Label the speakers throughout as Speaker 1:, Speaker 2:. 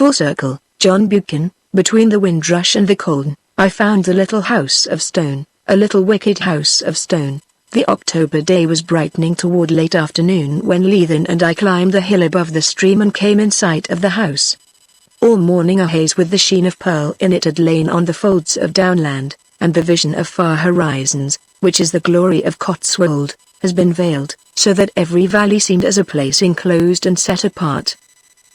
Speaker 1: Fullcircle, John Buchan. Between the windrush and the colne, I found the little house of stone, a little wicked house of stone. The October day was brightening toward late afternoon when Leithen and I climbed the hill above the stream and came in sight of the house. All morning a haze with the sheen of pearl in it had lain on the folds of downland, and the vision of far horizons, which is the glory of Cotswold, has been veiled, so that every valley seemed as a place enclosed and set apart.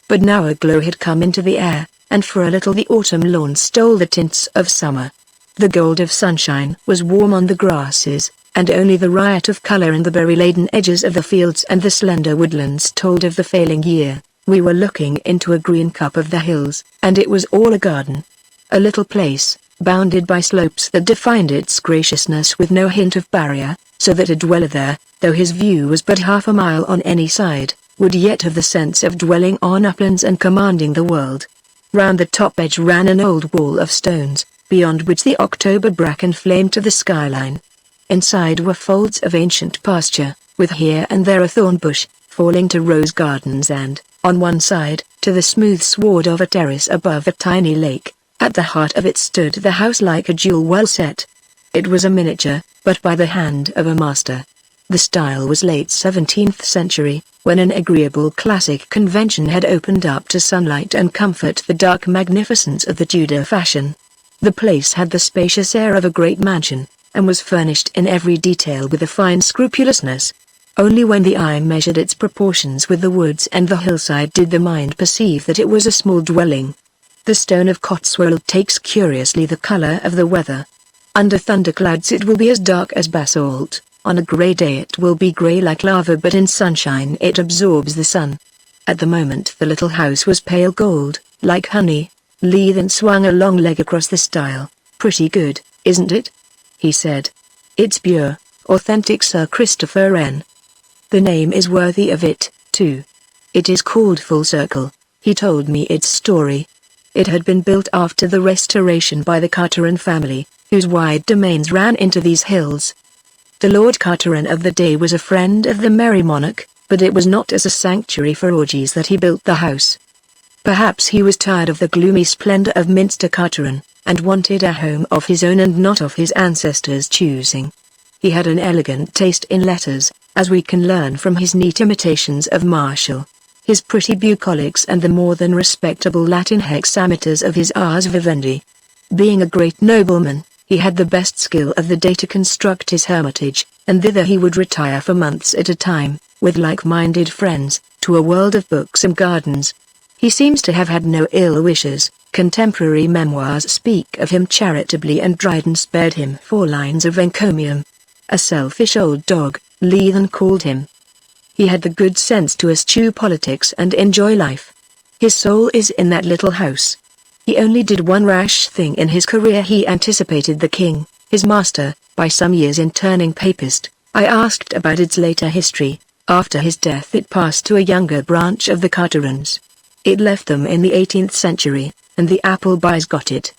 Speaker 1: But now a glow had come into the air, and for a little the autumn lawn stole the tints of summer. The gold of sunshine was warm on the grasses, and only the riot of color in the berry-laden edges of the fields and the slender woodlands told of the failing year. We were looking into a green cup of the hills, and it was all a garden. A little place, bounded by slopes that defined its graciousness with no hint of barrier, so that a dweller there, though his view was but half a mile on any side, would yet have the sense of dwelling on uplands and commanding the world. Round the top edge ran an old wall of stones, beyond which the October bracken flamed to the skyline. Inside were folds of ancient pasture, with here and there a thorn bush, falling to rose gardens and, on one side, to the smooth sward of a terrace above a tiny lake. At the heart of it stood the house like a jewel well set. It was a miniature, but by the hand of a master. The style was late 17th century, when an agreeable classic convention had opened up to sunlight and comfort the dark magnificence of the Tudor fashion. The place had the spacious air of a great mansion, and was furnished in every detail with a fine scrupulousness. Only when the eye measured its proportions with the woods and the hillside did the mind perceive that it was a small dwelling. The stone of Cotswold takes curiously the color of the weather. Under thunderclouds it will be as dark as basalt, on a grey day it will be grey like lava, but in sunshine it absorbs the sun. At the moment the little house was pale gold, like honey. Leithen swung a long leg across the stile. "Pretty good, isn't it?" he said. "It's pure, authentic Sir Christopher Wren. The name is worthy of it, too. It is called Fullcircle." He told me its story. It had been built after the Restoration by the Carteret family, whose wide domains ran into these hills. The Lord Carteret of the day was a friend of the Merry Monarch, but it was not as a sanctuary for orgies that he built the house. Perhaps he was tired of the gloomy splendor of Minster Carteret, and wanted a home of his own and not of his ancestors' choosing. He had an elegant taste in letters, as we can learn from his neat imitations of Martial, his pretty bucolics and the more than respectable Latin hexameters of his Ars Vivendi. Being a great nobleman, he had the best skill of the day to construct his hermitage, and thither he would retire for months at a time, with like-minded friends, to a world of books and gardens. He seems to have had no ill wishes. Contemporary memoirs speak of him charitably, and Dryden spared him 4 lines of encomium. A selfish old dog, Leithen called him. He had the good sense to eschew politics and enjoy life. His soul is in that little house. He only did one rash thing in his career. He anticipated the king, his master, by some years in turning papist. I asked about its later history. After his death it passed to a younger branch of the Carterets. It left them in the 18th century, and the Applebys got it.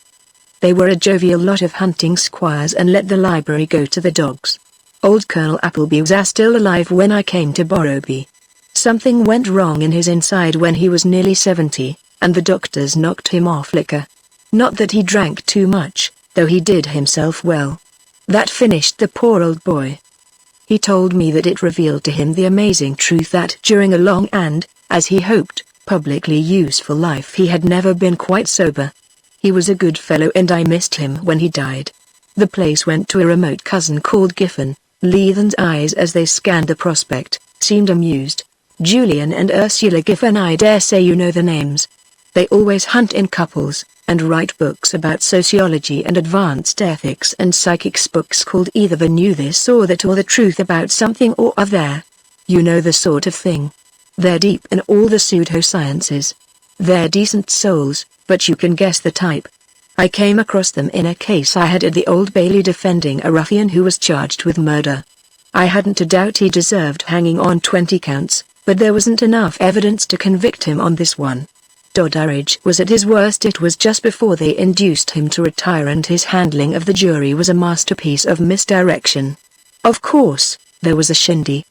Speaker 1: They were a jovial lot of hunting squires and let the library go to the dogs. Old Colonel Appleby was still alive when I came to Borrowby. Something went wrong in his inside when he was nearly 70, and the doctors knocked him off liquor. Not that he drank too much, though he did himself well. That finished the poor old boy. He told me that it revealed to him the amazing truth that during a long and, as he hoped, publicly useful life he had never been quite sober. He was a good fellow and I missed him when he died. The place went to a remote cousin called Giffen. Leithen's eyes as they scanned the prospect, seemed amused. Julian and Ursula Giffen, I dare say you know the names. They always hunt in couples, and write books about sociology and advanced ethics and psychics, books called either The New This or That or The Truth About Something or Other. You know the sort of thing. They're deep in all the pseudosciences. They're decent souls, but you can guess the type. I came across them in a case I had at the Old Bailey defending a ruffian who was charged with murder. I hadn't a doubt he deserved hanging on 20 counts, but there wasn't enough evidence to convict him on this one. Doddridge was at his worst. It was just before they induced him to retire, and his handling of the jury was a masterpiece of misdirection. Of course, there was a shindy.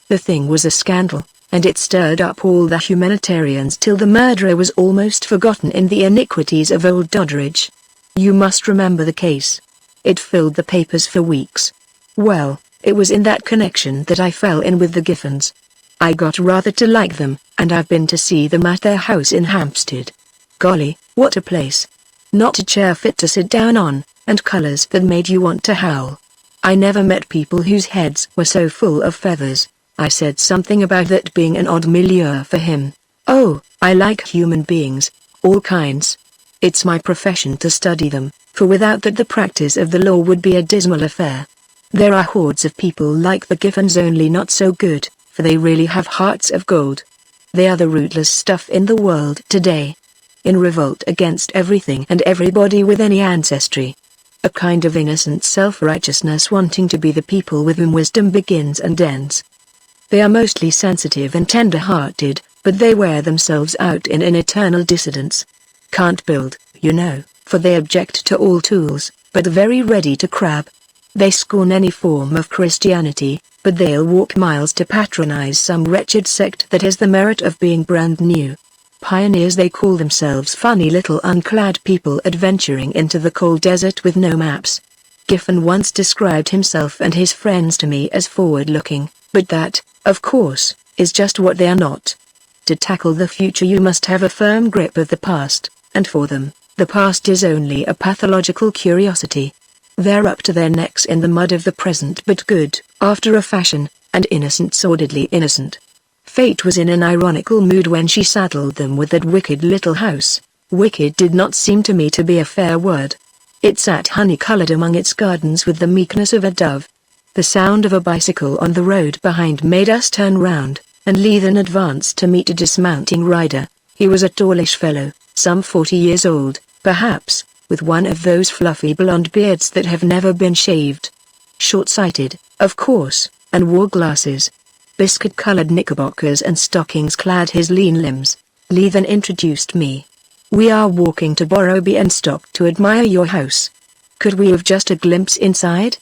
Speaker 1: The thing was a scandal, and it stirred up all the humanitarians till the murderer was almost forgotten in the iniquities of old Doddridge. You must remember the case. It filled the papers for weeks. Well, it was in that connection that I fell in with the Giffens. I got rather to like them, and I've been to see them at their house in Hampstead. Golly, what a place! Not a chair fit to sit down on, and colours that made you want to howl. I never met people whose heads were so full of feathers. I said something about that being an odd milieu for him. Oh, I like human beings, all kinds. It's my profession to study them, for without that the practice of the law would be a dismal affair. There are hordes of people like the Giffens, only not so good, for they really have hearts of gold. They are the rootless stuff in the world today, in revolt against everything and everybody with any ancestry. A kind of innocent self-righteousness, wanting to be the people with whom wisdom begins and ends. They are mostly sensitive and tender-hearted, but they wear themselves out in an eternal dissidence. Can't build, you know, for they object to all tools, but are very ready to crab. They scorn any form of Christianity, but they'll walk miles to patronize some wretched sect that has the merit of being brand new. Pioneers they call themselves, funny little unclad people adventuring into the cold desert with no maps. Giffen once described himself and his friends to me as forward-looking, but that, of course, is just what they are not. To tackle the future you must have a firm grip of the past, and for them, the past is only a pathological curiosity. They're up to their necks in the mud of the present, but good, after a fashion, and innocent, sordidly innocent. Fate was in an ironical mood when she saddled them with that wicked little house. Wicked did not seem to me to be a fair word. It sat honey-colored among its gardens with the meekness of a dove. The sound of a bicycle on the road behind made us turn round, and Leithen advanced to meet a dismounting rider. He was a tallish fellow, some 40 years old, perhaps, with one of those fluffy blonde beards that have never been shaved. Short-sighted, of course, and wore glasses. Biscuit-colored knickerbockers and stockings clad his lean limbs. Leithen introduced me. We are walking to Borrowby and stopped to admire your house. Could we have just a glimpse inside?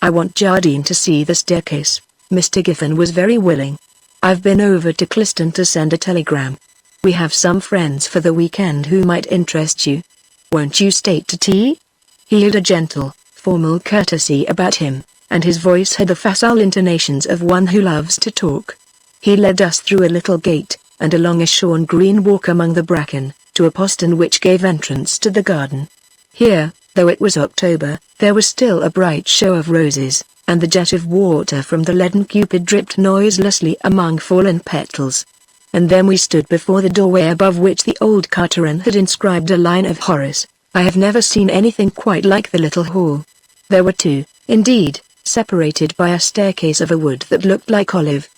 Speaker 1: I want Jardine to see the staircase. Mr. Giffen was very willing. I've been over to Cliston to send a telegram. We have some friends for the weekend who might interest you. Won't you stay to tea? He had a gentle, formal courtesy about him, and his voice had the facile intonations of one who loves to talk. He led us through a little gate, and along a shorn green walk among the bracken, to a postern which gave entrance to the garden. Here, though it was October, there was still a bright show of roses, and the jet of water from the leaden cupid dripped noiselessly among fallen petals. And then we stood before the doorway above which the old Carteret had inscribed a line of Horace. I have never seen anything quite like the little hall. There were two, indeed, separated by a staircase of a wood that looked like olive.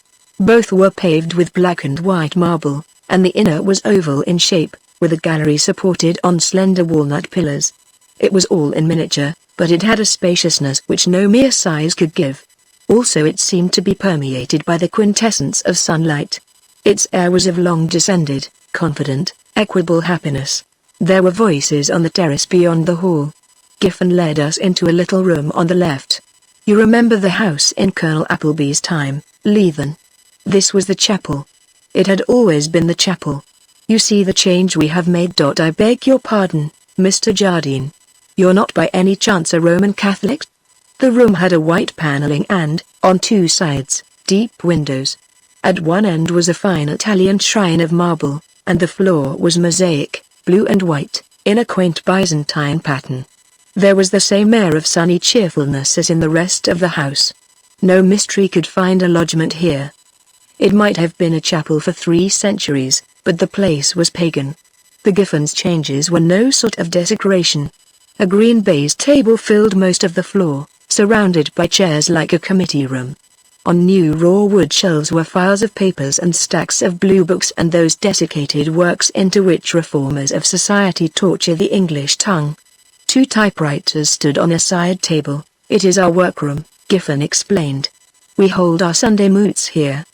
Speaker 1: Both were paved with black and white marble, and the inner was oval in shape, with a gallery supported on slender walnut pillars. It was all in miniature, but it had a spaciousness which no mere size could give. Also it seemed to be permeated by the quintessence of sunlight. Its air was of long descended, confident, equable happiness. There were voices on the terrace beyond the hall. Giffen led us into a little room on the left. You remember the house in Colonel Appleby's time, Leithen? This was the chapel. It had always been the chapel. You see the change we have made. I beg your pardon, Mr. Jardine. You're not by any chance a Roman Catholic? The room had a white paneling and, on two sides, deep windows. At one end was a fine Italian shrine of marble, and the floor was mosaic, blue and white, in a quaint Byzantine pattern. There was the same air of sunny cheerfulness as in the rest of the house. No mystery could find a lodgment here. It might have been a chapel for 3 centuries, but the place was pagan. The Giffens' changes were no sort of desecration. A green baize table filled most of the floor, surrounded by chairs like a committee room. On new raw wood shelves were files of papers and stacks of blue books and those desiccated works into which reformers of society torture the English tongue. 2 typewriters stood on a side table. It is our workroom, Giffen explained. We hold our Sunday moots here.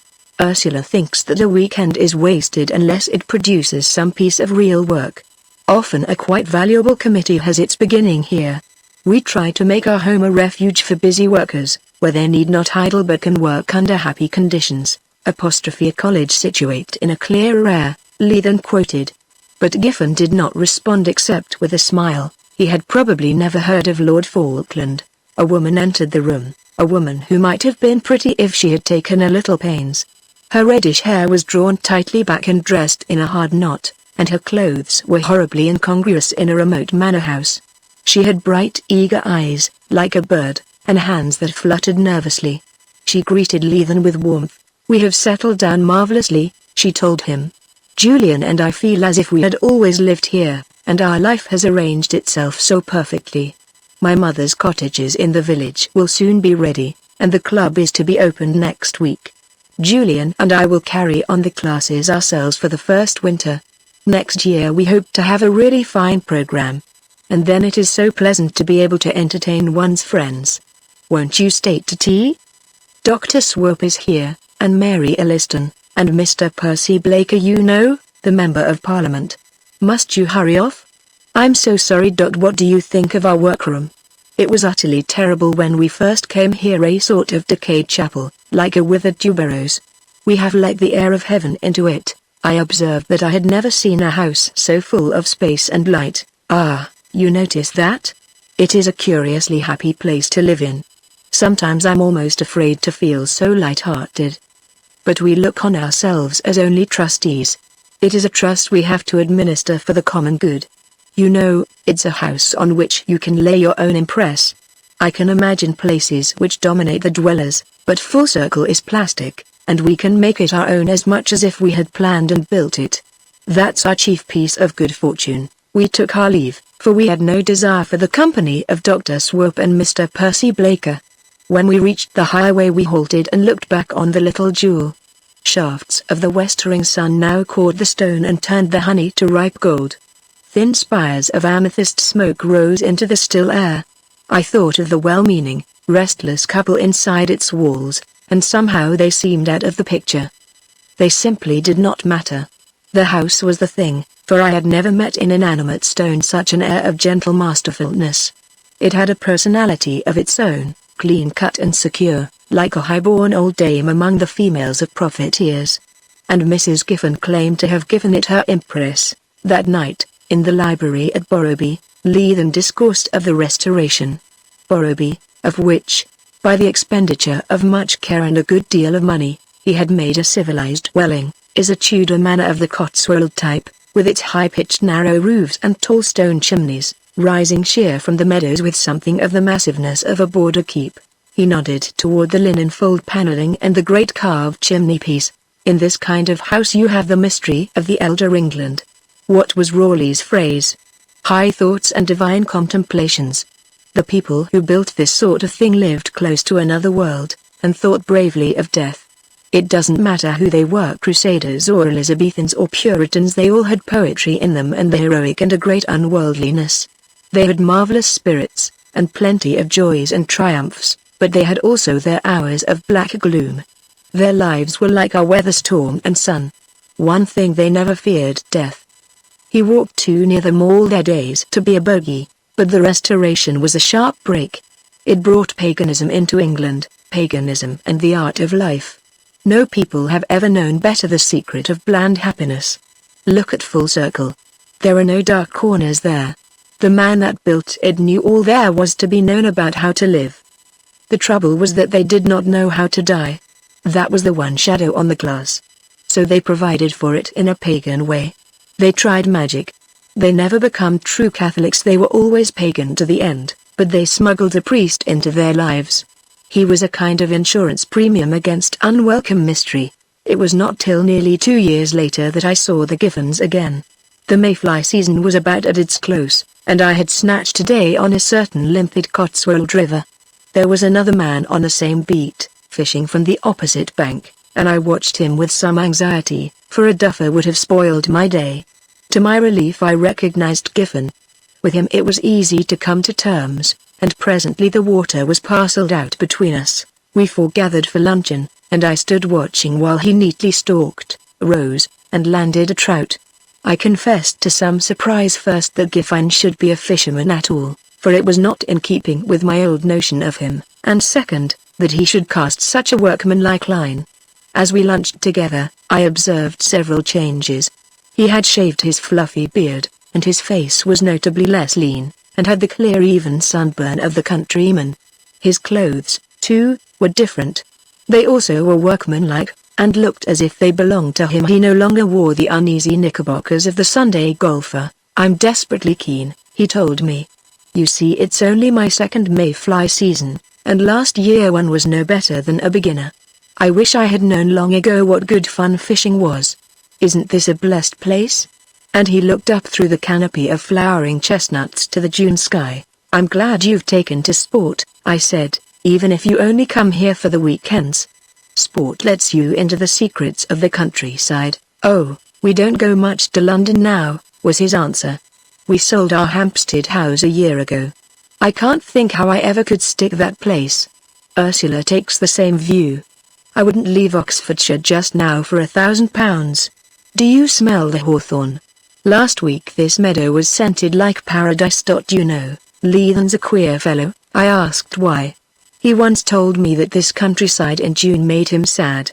Speaker 1: Ursula thinks that a weekend is wasted unless it produces some piece of real work. Often a quite valuable committee has its beginning here. We try to make our home a refuge for busy workers, where they need not idle but can work under happy conditions. A college situate in a clear air, Lee then quoted. But Giffen did not respond except with a smile. He had probably never heard of Lord Falkland. A woman entered the room, a woman who might have been pretty if she had taken a little pains. Her reddish hair was drawn tightly back and dressed in a hard knot, and her clothes were horribly incongruous in a remote manor house. She had bright, eager eyes, like a bird, and hands that fluttered nervously. She greeted Leithen with warmth. "We have settled down marvelously," she told him. "Julian and I feel as if we had always lived here, and our life has arranged itself so perfectly. My mother's cottages in the village will soon be ready, and the club is to be opened next week. Julian and I will carry on the classes ourselves for the first winter. Next year we hope to have a really fine program. And then it is so pleasant to be able to entertain one's friends. Won't you stay to tea? Dr. Swope is here, and Mary Elliston, and Mr. Percy Blaker, you know, the Member of Parliament. Must you hurry off? I'm so sorry. What do you think of our workroom? It was utterly terrible when we first came here, a sort of decayed chapel, like a withered tuberose. We have let the air of heaven into it. I observed that I had never seen a house so full of space and light. Ah, you notice that? It is a curiously happy place to live in. Sometimes I'm almost afraid to feel so light-hearted. But we look on ourselves as only trustees. It is a trust we have to administer for the common good. You know, it's a house on which you can lay your own impress. I can imagine places which dominate the dwellers, but Fullcircle is plastic, and we can make it our own as much as if we had planned and built it. That's our chief piece of good fortune. We took our leave, for we had no desire for the company of Dr. Swope and Mr. Percy Blaker. When we reached the highway we halted and looked back on the little jewel. Shafts of the westering sun now caught the stone and turned the honey to ripe gold. Thin spires of amethyst smoke rose into the still air. I thought of the well-meaning, restless couple inside its walls, and somehow they seemed out of the picture. They simply did not matter. The house was the thing, for I had never met in inanimate stone such an air of gentle masterfulness. It had a personality of its own, clean-cut and secure, like a high-born old dame among the females of profiteers. And Mrs. Giffen claimed to have given it her impress. That night, in the library at Borrowby, Leithen discoursed of the Restoration. Borrowby, of which, by the expenditure of much care and a good deal of money, he had made a civilized dwelling, is a Tudor manor of the Cotswold type, with its high-pitched narrow roofs and tall stone chimneys, rising sheer from the meadows with something of the massiveness of a border keep. He nodded toward the linen fold paneling and the great carved chimney-piece. In this kind of house you have the mystery of the elder England. What was Raleigh's phrase? High thoughts and divine contemplations. The people who built this sort of thing lived close to another world, and thought bravely of death. It doesn't matter who they were, Crusaders or Elizabethans or Puritans, they all had poetry in them and the heroic and a great unworldliness. They had marvelous spirits, and plenty of joys and triumphs, but they had also their hours of black gloom. Their lives were like our weather storm and sun. One thing they never feared, death. He walked too near them all their days to be a bogey, but the Restoration was a sharp break. It brought paganism into England, paganism and the art of life. No people have ever known better the secret of bland happiness. Look at Fullcircle. There are no dark corners there. The man that built it knew all there was to be known about how to live. The trouble was that they did not know how to die. That was the one shadow on the glass. So they provided for it in a pagan way. They tried magic. They never become true Catholics, they were always pagan to the end, but they smuggled a priest into their lives. He was a kind of insurance premium against unwelcome mystery. It was not till nearly 2 years later that I saw the Giffens again. The mayfly season was about at its close, and I had snatched a day on a certain limpid Cotswold river. There was another man on the same beat, fishing from the opposite bank, and I watched him with some anxiety, for a duffer would have spoiled my day. To my relief I recognized Giffen. With him it was easy to come to terms, and presently the water was parcelled out between us. We foregathered for luncheon, and I stood watching while he neatly stalked, rose, and landed a trout. I confessed to some surprise first that Giffen should be a fisherman at all, for it was not in keeping with my old notion of him, and second, that he should cast such a workmanlike line. As we lunched together, I observed several changes. He had shaved his fluffy beard, and his face was notably less lean, and had the clear even sunburn of the countryman. His clothes, too, were different. They also were workmanlike, and looked as if they belonged to him. He no longer wore the uneasy knickerbockers of the Sunday golfer. "I'm desperately keen," he told me. "You see, it's only my second mayfly season, and last year one was no better than a beginner. I wish I had known long ago what good fun fishing was. Isn't this a blessed place?" And he looked up through the canopy of flowering chestnuts to the June sky. "I'm glad you've taken to sport," I said, "even if you only come here for the weekends. Sport lets you into the secrets of the countryside." "Oh, we don't go much to London now," was his answer. "We sold our Hampstead house a year ago. I can't think how I ever could stick that place." Ursula takes the same view. "I wouldn't leave Oxfordshire just now for £1,000. Do you smell the hawthorn? Last week this meadow was scented like paradise. You know, Leithan's a queer fellow." I asked why. "He once told me that this countryside in June made him sad.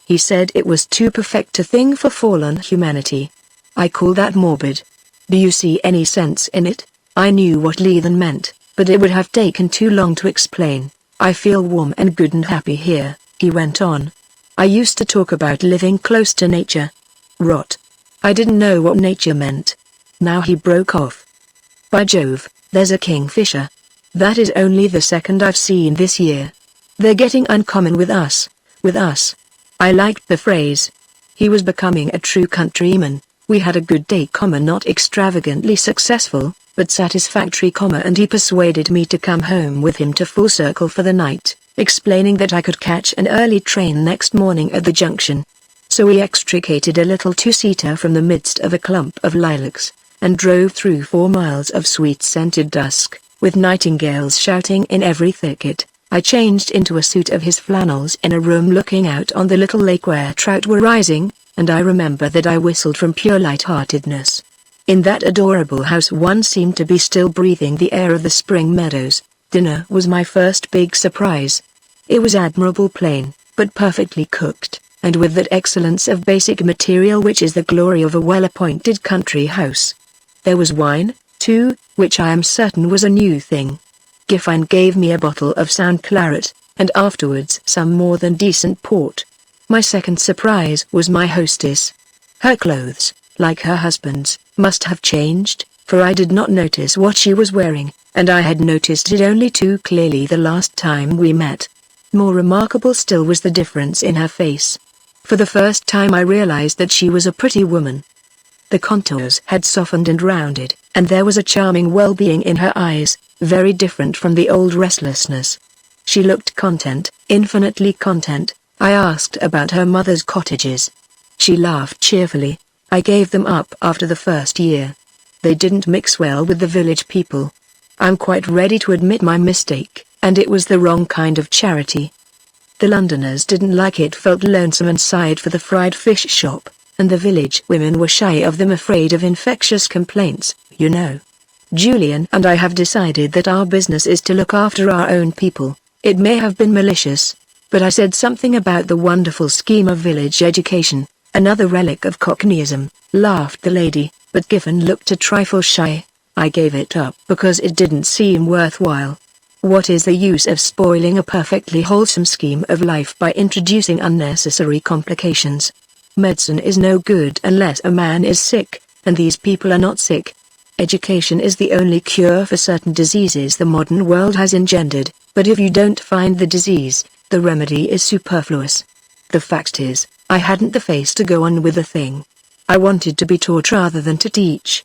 Speaker 1: He said it was too perfect a thing for fallen humanity. I call that morbid. Do you see any sense in it?" I knew what Leithan meant, but it would have taken too long to explain. "I feel warm and good and happy here," he went on. "I used to talk about living close to nature. Rot. I didn't know what nature meant." Now he broke off. "By Jove, there's a kingfisher. That is only the second I've seen this year. They're getting uncommon with us. I liked the phrase. He was becoming a true countryman. We had a good day, not extravagantly successful, but satisfactory, and he persuaded me to come home with him to Fullcircle for the night, explaining that I could catch an early train next morning at the junction. So we extricated a little two-seater from the midst of a clump of lilacs, and drove through 4 miles of sweet-scented dusk, with nightingales shouting in every thicket. I changed into a suit of his flannels in a room looking out on the little lake where trout were rising, and I remember that I whistled from pure lightheartedness. In that adorable house one seemed to be still breathing the air of the spring meadows. Dinner was my first big surprise. It was admirable plain, but perfectly cooked, and with that excellence of basic material which is the glory of a well-appointed country house. There was wine, too, which I am certain was a new thing. Giffine gave me a bottle of sound claret, and afterwards some more than decent port. My second surprise was my hostess. Her clothes, like her husband's, must have changed, for I did not notice what she was wearing, and I had noticed it only too clearly the last time we met. More remarkable still was the difference in her face. For the first time I realized that she was a pretty woman. The contours had softened and rounded, and there was a charming well-being in her eyes, very different from the old restlessness. She looked content, infinitely content. I asked about her mother's cottages. She laughed cheerfully. I gave them up after the first year. They didn't mix well with the village people. I'm quite ready to admit my mistake, and it was the wrong kind of charity. The Londoners didn't like it, felt lonesome and sighed for the fried fish shop, and the village women were shy of them, afraid of infectious complaints, you know. Julian and I have decided that our business is to look after our own people. It may have been malicious, but I said something about the wonderful scheme of village education, another relic of Cockneyism, laughed the lady, but Giffen looked a trifle shy. I gave it up because it didn't seem worthwhile. What is the use of spoiling a perfectly wholesome scheme of life by introducing unnecessary complications? Medicine is no good unless a man is sick, and these people are not sick. Education is the only cure for certain diseases the modern world has engendered, but if you don't find the disease, the remedy is superfluous. The fact is, I hadn't the face to go on with the thing. I wanted to be taught rather than to teach.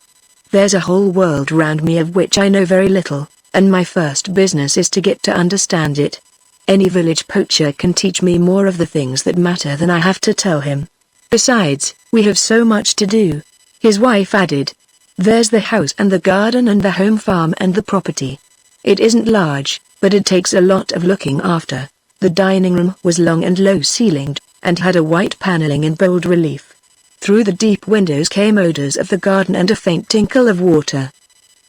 Speaker 1: There's a whole world round me of which I know very little, and my first business is to get to understand it. Any village poacher can teach me more of the things that matter than I have to tell him. Besides, we have so much to do," his wife added. "There's the house and the garden and the home farm and the property. It isn't large, but it takes a lot of looking after." The dining room was long and low-ceilinged, and had a white paneling in bold relief. Through the deep windows came odors of the garden and a faint tinkle of water.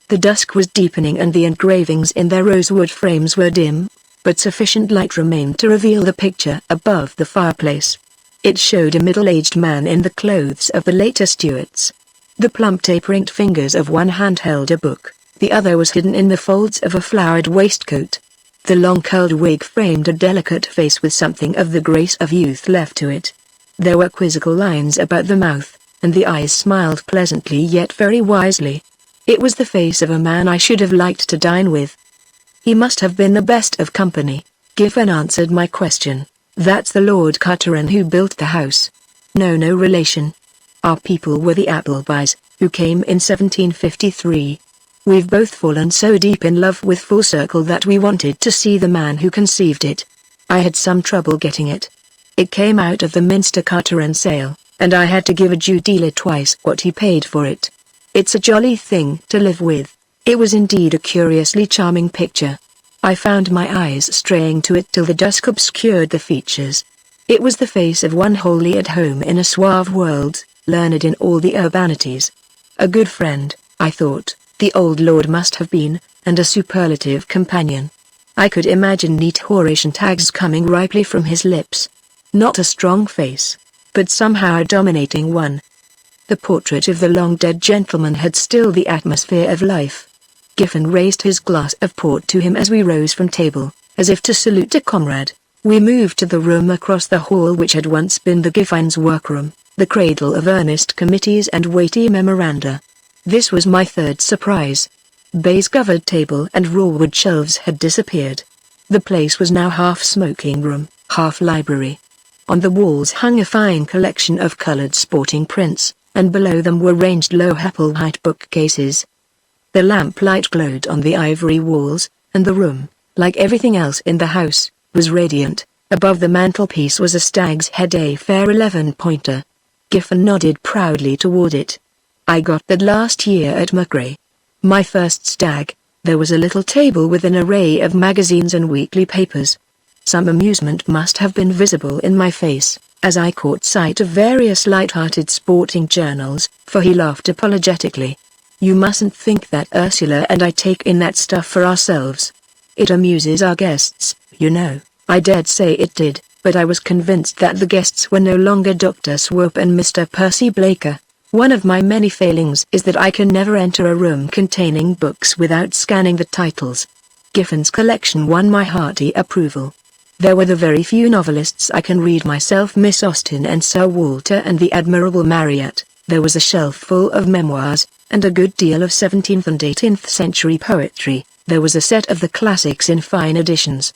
Speaker 1: The dusk was deepening and the engravings in their rosewood frames were dim, but sufficient light remained to reveal the picture above the fireplace. It showed a middle-aged man in the clothes of the later Stuarts. The plump tapering fingers of one hand held a book, the other was hidden in the folds of a flowered waistcoat. The long curled wig framed a delicate face with something of the grace of youth left to it. There were quizzical lines about the mouth, and the eyes smiled pleasantly yet very wisely. It was the face of a man I should have liked to dine with. He must have been the best of company. Giffen answered my question. That's the Lord Carteret who built the house. No relation. Our people were the Applebys, who came in 1753. We've both fallen so deep in love with Fullcircle that we wanted to see the man who conceived it. I had some trouble getting it. It came out of the Minster Carteret sale, and I had to give a Jew dealer twice what he paid for it. It's a jolly thing to live with. It was indeed a curiously charming picture. I found my eyes straying to it till the dusk obscured the features. It was the face of one wholly at home in a suave world, learned in all the urbanities. A good friend, I thought, the old lord must have been, and a superlative companion. I could imagine neat Horatian tags coming ripely from his lips. Not a strong face, but somehow a dominating one. The portrait of the long-dead gentleman had still the atmosphere of life. Giffen raised his glass of port to him as we rose from table, as if to salute a comrade. We moved to the room across the hall which had once been the Giffens' workroom, the cradle of earnest committees and weighty memoranda. This was my third surprise. Baize-covered table and raw wood shelves had disappeared. The place was now half smoking room, half library. On the walls hung a fine collection of colored sporting prints, and below them were ranged low Applewhite bookcases. The lamplight glowed on the ivory walls, and the room, like everything else in the house, was radiant. Above the mantelpiece was a stag's head, a fair 11-pointer. Giffen nodded proudly toward it. I got that last year at McRae. My first stag. There was a little table with an array of magazines and weekly papers. Some amusement must have been visible in my face, as I caught sight of various light-hearted sporting journals, for he laughed apologetically. You mustn't think that Ursula and I take in that stuff for ourselves. It amuses our guests, you know. I dared say it did, but I was convinced that the guests were no longer Dr. Swope and Mr. Percy Blaker. One of my many failings is that I can never enter a room containing books without scanning the titles. Giffen's collection won my hearty approval. There were the very few novelists I can read myself, Miss Austen and Sir Walter and the Admirable Marryat. There was a shelf full of memoirs, and a good deal of 17th and 18th century poetry. There was a set of the classics in fine editions.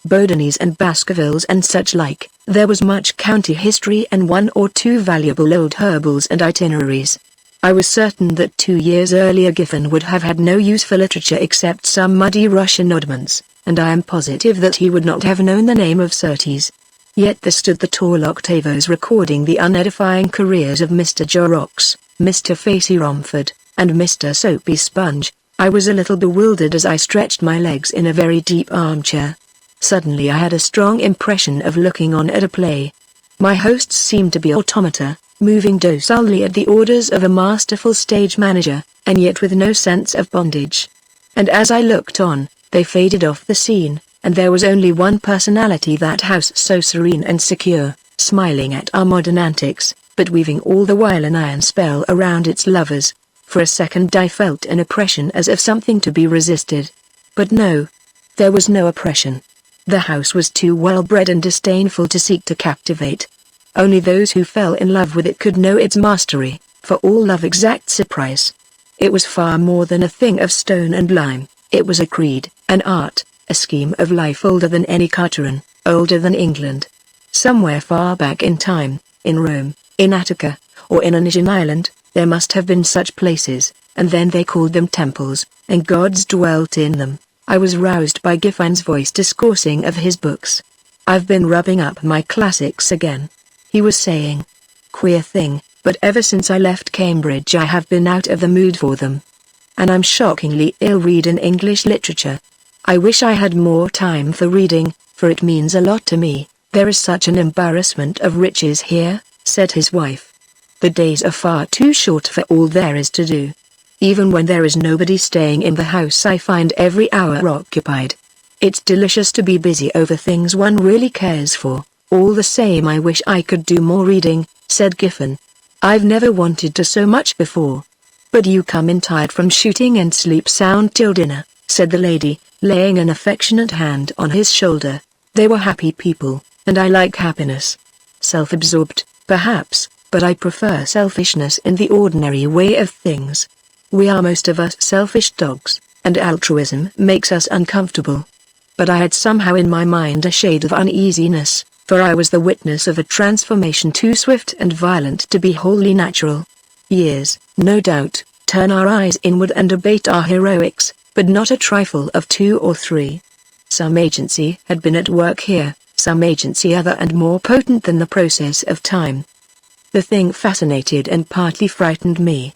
Speaker 1: Bodonis and Baskervilles and such like. There was much county history and one or two valuable old herbals and itineraries. I was certain that 2 years earlier Giffen would have had no use for literature except some muddy Russian oddments, and I am positive that he would not have known the name of Surtees. Yet there stood the tall octavos recording the unedifying careers of Mr. Jorrocks, Mr. Facey Romford, and Mr. Soapy Sponge. I was a little bewildered as I stretched my legs in a very deep armchair. Suddenly I had a strong impression of looking on at a play. My hosts seemed to be automata, moving docilely at the orders of a masterful stage manager, and yet with no sense of bondage. And as I looked on, they faded off the scene, and there was only one personality that house, so serene and secure, smiling at our modern antics, but weaving all the while an iron spell around its lovers. For a second I felt an oppression as of something to be resisted. But no. There was no oppression. The house was too well-bred and disdainful to seek to captivate. Only those who fell in love with it could know its mastery, for all love exacts a price. It was far more than a thing of stone and lime. It was a creed, an art, a scheme of life older than any Carteret, older than England. Somewhere far back in time, in Rome, in Attica, or in an Asian island, there must have been such places, and then they called them temples, and gods dwelt in them. I was roused by Giffen's voice discoursing of his books. I've been rubbing up my classics again, he was saying. Queer thing, but ever since I left Cambridge I have been out of the mood for them. And I'm shockingly ill-read in English literature. I wish I had more time for reading, for it means a lot to me. There is such an embarrassment of riches here, said his wife. The days are far too short for all there is to do. Even when there is nobody staying in the house I find every hour occupied. It's delicious to be busy over things one really cares for. All the same, I wish I could do more reading, said Giffen. I've never wanted to so much before. But you come in tired from shooting and sleep sound till dinner, said the lady, laying an affectionate hand on his shoulder. They were happy people, and I like happiness. Self-absorbed, perhaps, but I prefer selfishness in the ordinary way of things. We are most of us selfish dogs, and altruism makes us uncomfortable. But I had somehow in my mind a shade of uneasiness, for I was the witness of a transformation too swift and violent to be wholly natural. Years, no doubt, turn our eyes inward and abate our heroics, but not a trifle of 2 or 3. Some agency had been at work here, some agency other and more potent than the process of time. The thing fascinated and partly frightened me.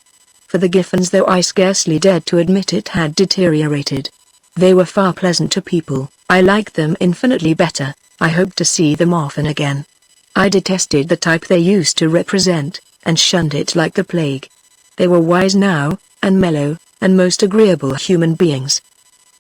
Speaker 1: For the Giffens, though I scarcely dared to admit it, had deteriorated. They were far pleasanter people, I liked them infinitely better, I hoped to see them often again. I detested the type they used to represent, and shunned it like the plague. They were wise now, and mellow, and most agreeable human beings.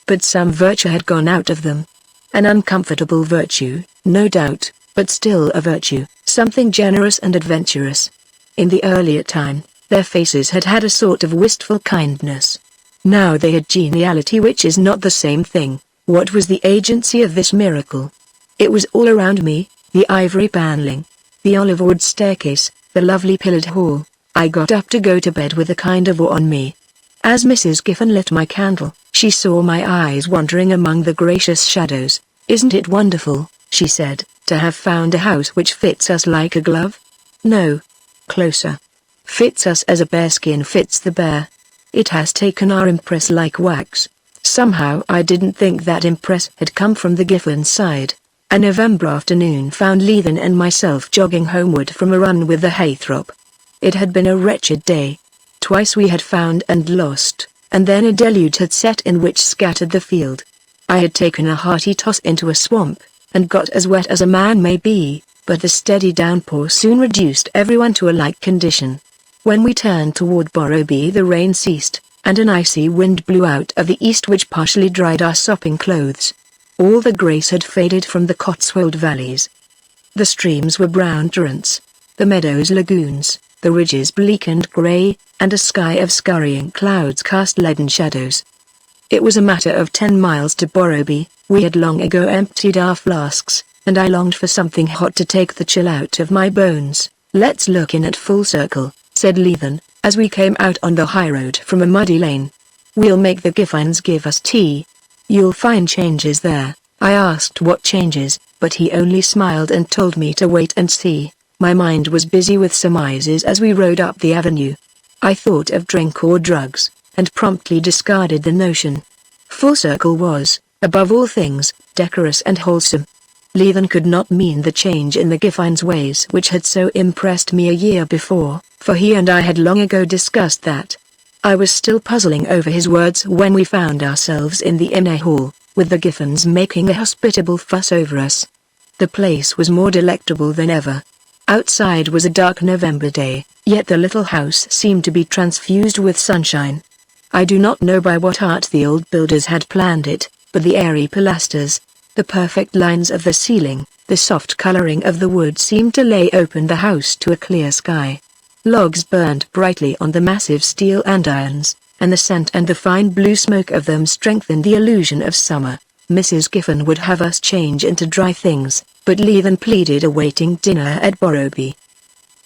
Speaker 1: But some virtue had gone out of them. An uncomfortable virtue, no doubt, but still a virtue, something generous and adventurous. In the earlier time, their faces had had a sort of wistful kindness. Now they had geniality, which is not the same thing. What was the agency of this miracle? It was all around me, the ivory paneling, the olive-wood staircase, the lovely pillared hall. I got up to go to bed with a kind of awe on me. As Mrs. Giffen lit my candle, she saw my eyes wandering among the gracious shadows. Isn't it wonderful, she said, to have found a house which fits us like a glove? No. Closer. Fits us as a bearskin fits the bear. It has taken our impress like wax. Somehow I didn't think that impress had come from the Giffen side. A November afternoon found Leithen and myself jogging homeward from a run with the Haythrop. It had been a wretched day. Twice we had found and lost, and then a deluge had set in which scattered the field. I had taken a hearty toss into a swamp, and got as wet as a man may be, but the steady downpour soon reduced everyone to a like condition. When we turned toward Borrowby, the rain ceased, and an icy wind blew out of the east which partially dried our sopping clothes. All the grace had faded from the Cotswold valleys. The streams were brown torrents, the meadows lagoons, the ridges bleak and grey, and a sky of scurrying clouds cast leaden shadows. It was a matter of 10 miles to Borrowby. We had long ago emptied our flasks, and I longed for something hot to take the chill out of my bones. Let's look in at Fullcircle, said Leithen, as we came out on the high road from a muddy lane. We'll make the Giffens give us tea. You'll find changes there. I asked what changes, but he only smiled and told me to wait and see. My mind was busy with surmises as we rode up the avenue. I thought of drink or drugs, and promptly discarded the notion. Fullcircle was, above all things, decorous and wholesome. Leithen could not mean the change in the Giffens' ways which had so impressed me a year before, for he and I had long ago discussed that. I was still puzzling over his words when we found ourselves in the inner hall, with the Giffens making a hospitable fuss over us. The place was more delectable than ever. Outside was a dark November day, yet the little house seemed to be transfused with sunshine. I do not know by what art the old builders had planned it, but the airy pilasters, the perfect lines of the ceiling, the soft coloring of the wood seemed to lay open the house to a clear sky. Logs burned brightly on the massive steel andirons, and the scent and the fine blue smoke of them strengthened the illusion of summer. Mrs. Giffen would have us change into dry things, but Leithen pleaded awaiting dinner at Borrowby.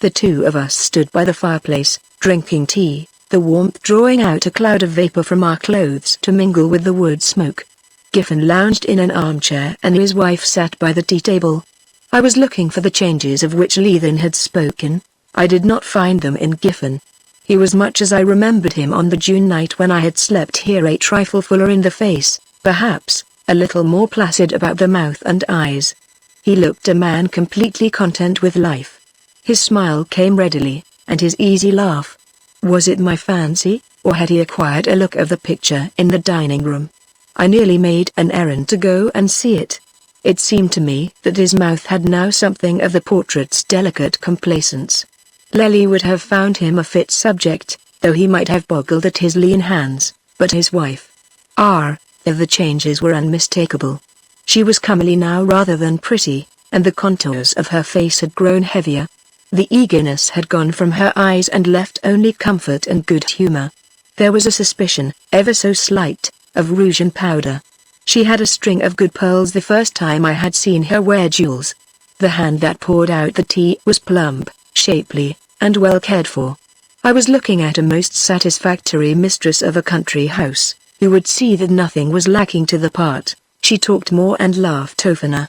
Speaker 1: The two of us stood by the fireplace, drinking tea, the warmth drawing out a cloud of vapor from our clothes to mingle with the wood smoke. Giffen lounged in an armchair and his wife sat by the tea table. I was looking for the changes of which Leithen had spoken. I did not find them in Giffen. He was much as I remembered him on the June night when I had slept here, a trifle fuller in the face, perhaps, a little more placid about the mouth and eyes. He looked a man completely content with life. His smile came readily, and his easy laugh. Was it my fancy, or had he acquired a look of the picture in the dining room? I nearly made an errand to go and see it. It seemed to me that his mouth had now something of the portrait's delicate complacence. Lely would have found him a fit subject, though he might have boggled at his lean hands, but his wife. The changes were unmistakable. She was comely now rather than pretty, and the contours of her face had grown heavier. The eagerness had gone from her eyes and left only comfort and good humor. There was a suspicion, ever so slight, of rouge and powder. She had a string of good pearls the first time I had seen her wear jewels. The hand that poured out the tea was plump, shapely, and well cared for. I was looking at a most satisfactory mistress of a country house, who would see that nothing was lacking to the part. She talked more and laughed oftener.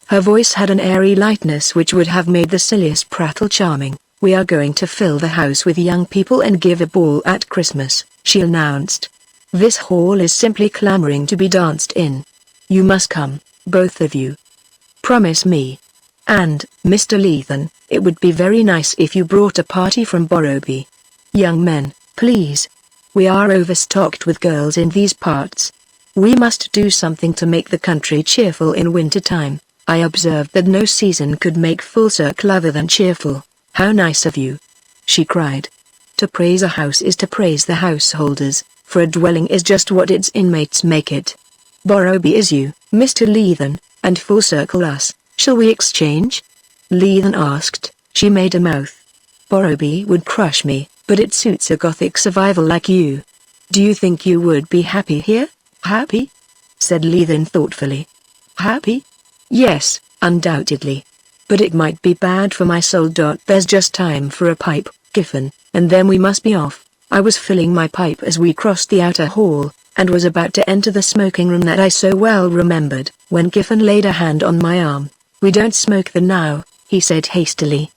Speaker 1: Her voice had an airy lightness which would have made the silliest prattle charming. "We are going to fill the house with young people and give a ball at Christmas," she announced. "This hall is simply clamoring to be danced in. You must come, both of you. Promise me. And, Mr. Leathen, it would be very nice if you brought a party from Borrowby. Young men, please. We are overstocked with girls in these parts. We must do something to make the country cheerful in winter time." I observed that no season could make Fullcircle other than cheerful. "How nice of you!" she cried. "To praise a house is to praise the householders, for a dwelling is just what its inmates make it. Borrowby is you, Mr. Leathen, and Fullcircle us. Shall we exchange?" Leathen asked. She made a mouth. "Borrowby would crush me, but it suits a Gothic survival like you. Do you think you would be happy here?" "Happy?" said Leathen thoughtfully. "Happy? Yes, undoubtedly. But it might be bad for my soul. There's just time for a pipe, Giffen, and then we must be off." I was filling my pipe as we crossed the outer hall, and was about to enter the smoking room that I so well remembered, when Giffen laid a hand on my arm. "We don't smoke there now," he said hastily.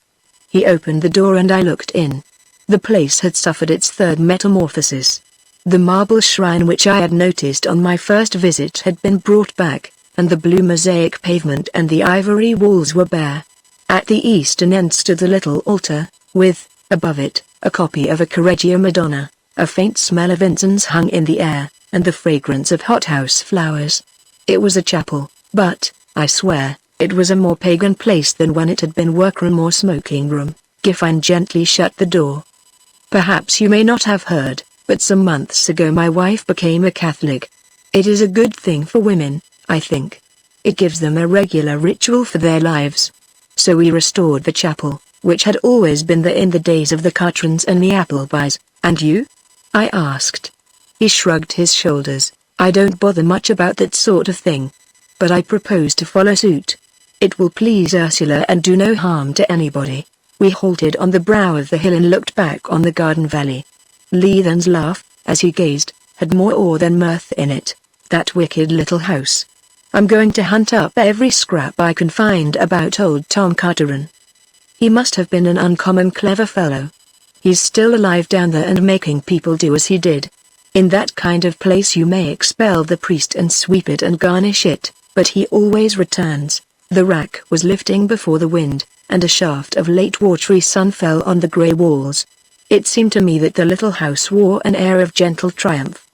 Speaker 1: He opened the door and I looked in. The place had suffered its third metamorphosis. The marble shrine which I had noticed on my first visit had been brought back, and the blue mosaic pavement and the ivory walls were bare. At the eastern end stood a little altar, with, above it, a copy of a Correggio Madonna. A faint smell of incense hung in the air, and the fragrance of hothouse flowers. It was a chapel, but, I swear, it was a more pagan place than when it had been workroom or smoking room. Giffen gently shut the door. "Perhaps you may not have heard, but some months ago my wife became a Catholic. It is a good thing for women, I think. It gives them a regular ritual for their lives. So we restored the chapel, which had always been there in the days of the Cartrons and the Applebys." "And you?" I asked. He shrugged his shoulders. "I don't bother much about that sort of thing. But I propose to follow suit. It will please Ursula and do no harm to anybody." We halted on the brow of the hill and looked back on the garden valley. Leathen's laugh, as he gazed, had more awe than mirth in it. "That wicked little house. I'm going to hunt up every scrap I can find about old Tom Carteron. He must have been an uncommon clever fellow. He's still alive down there and making people do as he did. In that kind of place you may expel the priest and sweep it and garnish it, but he always returns." The rack was lifting before the wind, and a shaft of late watery sun fell on the grey walls. It seemed to me that the little house wore an air of gentle triumph.